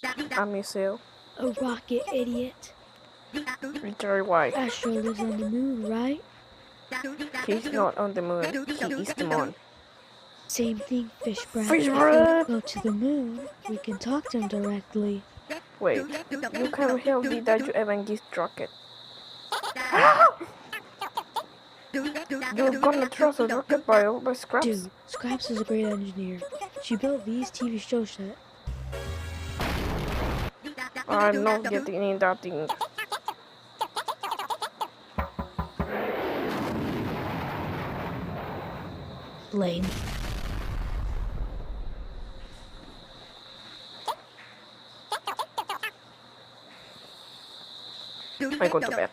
A missile. A rocket, idiot. Very wide. Astro lives on the moon, right? He's not on the moon. He is the moon. Same thing, fish breath. Fish breath! Go to the moon. We can talk to him directly. Wait, you can help me that you even get rocket. You're gonna trust a rocket by Scraps? Dude, Scraps is a great engineer. She built these TV show set. I'm not getting in that thing. Lame. I go to bed.